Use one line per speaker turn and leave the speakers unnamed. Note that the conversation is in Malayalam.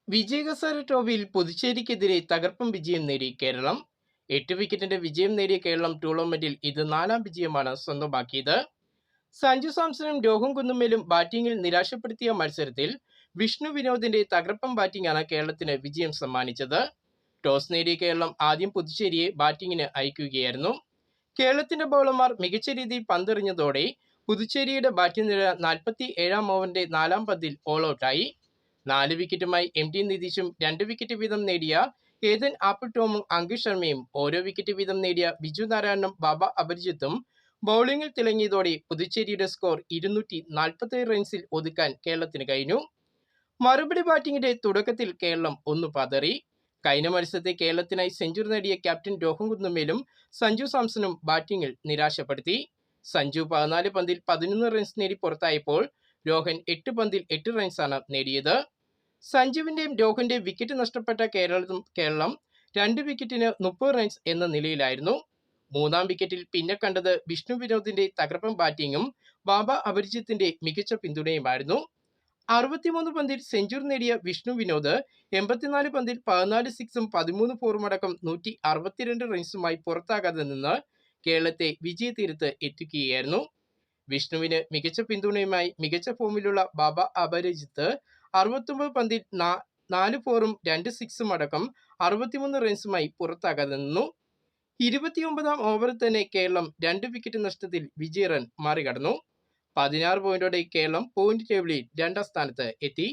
വിജയകസാര ട്രോഫിയിൽ പുതുച്ചേരിക്കെതിരെ തകർപ്പൻ വിജയം നേടി കേരളം. 8 വിക്കറ്റിന്റെ വിജയം നേടിയ കേരളം ടൂർണമെന്റിൽ ഇത് 4ാം വിജയമാണ് സ്വന്തമാക്കിയത്. സഞ്ജു സാംസണും രോഹൻ കുന്നുമ്മേലും ബാറ്റിംഗിൽ നിരാശപ്പെടുത്തിയ മത്സരത്തിൽ വിഷ്ണു വിനോദിന്റെ തകർപ്പൻ ബാറ്റിംഗാണ് കേരളത്തിന് വിജയം സമ്മാനിച്ചത്. ടോസ് നേടിയ കേരളം ആദ്യം പുതുച്ചേരിയെ ബാറ്റിംഗിന് അയക്കുകയായിരുന്നു. കേരളത്തിന്റെ ബൗളർമാർ മികച്ച രീതിയിൽ പന്തെറിഞ്ഞതോടെ പുതുച്ചേരിയുടെ ബാറ്റിംഗ് നിര 47ാം ഓവറിന്റെ 4ാം പന്തിൽ ഓൾ ഔട്ടായി. 4 വിക്കറ്റുമായി MT നിതീഷും 2 വിക്കറ്റ് വീതം നേടിയ ഏതൻ ആപ്പിൾ ടോമും അങ്കിഷ് ശർമ്മയും ഓരോ വിക്കറ്റ് വീതം നേടിയ ബിജു നാരായണനും ബാബ അപരിജിത്തും ബൗളിംഗിൽ തിളങ്ങിയതോടെ പുതുച്ചേരിയുടെ സ്കോർ 247 റൺസിൽ ഒതുക്കാൻ കേരളത്തിന് കഴിഞ്ഞു. മറുപടി ബാറ്റിംഗിന്റെ തുടക്കത്തിൽ കേരളം ഒന്ന് പതറി. കഴിഞ്ഞ മത്സരത്തെ കേരളത്തിനായി സെഞ്ചുറി നേടിയ ക്യാപ്റ്റൻ രോഹൻ കുന്നുമ്മേലും സഞ്ജു സാംസണും ബാറ്റിംഗിൽ നിരാശപ്പെടുത്തി. സഞ്ജു 14 പന്തിൽ 11 റൺസ് നേടി പുറത്തായപ്പോൾ രോഹൻ 8 പന്തിൽ 8 റൺസാണ് നേടിയത്. സഞ്ജുവിന്റെയും രോഹന്റെയും വിക്കറ്റ് നഷ്ടപ്പെട്ട കേരളം 2 വിക്കറ്റിന് 30 റൺസ് എന്ന നിലയിലായിരുന്നു. 3ാം വിക്കറ്റിൽ പിന്നെ കണ്ടത് വിഷ്ണു വിനോദിന്റെ തകർപ്പൻ ബാറ്റിംഗും ബാബ അപരിജിത്തിന്റെ മികച്ച പിന്തുണയുമായിരുന്നു. 63 പന്തിൽ സെഞ്ചുറി നേടിയ വിഷ്ണു വിനോദ് 84 പന്തിൽ 14 സിക്സും 13 ഫോറും അടക്കം 162 റൺസുമായി പുറത്താകാതെ നിന്ന് കേരളത്തെ വിജയതീരത്ത് എത്തിക്കുകയായിരുന്നു. വിഷ്ണുവിന് മികച്ച പിന്തുണയുമായി മികച്ച ഫോമിലുള്ള ബാബ അപരിജിത്ത് 69 പന്തിൽ 4 ഫോറും 2 സിക്സും അടക്കം 63 റൺസുമായി പുറത്താകാതെ നിന്നു. 29ാം ഓവറിൽ തന്നെ കേരളം 2 വിക്കറ്റ് നഷ്ടത്തിൽ വിജയ റൺ മറികടന്നു. 16 പോയിന്റോടെ കേരളം പോയിന്റ് ടേബിളിൽ 2ാം സ്ഥാനത്ത് എത്തി.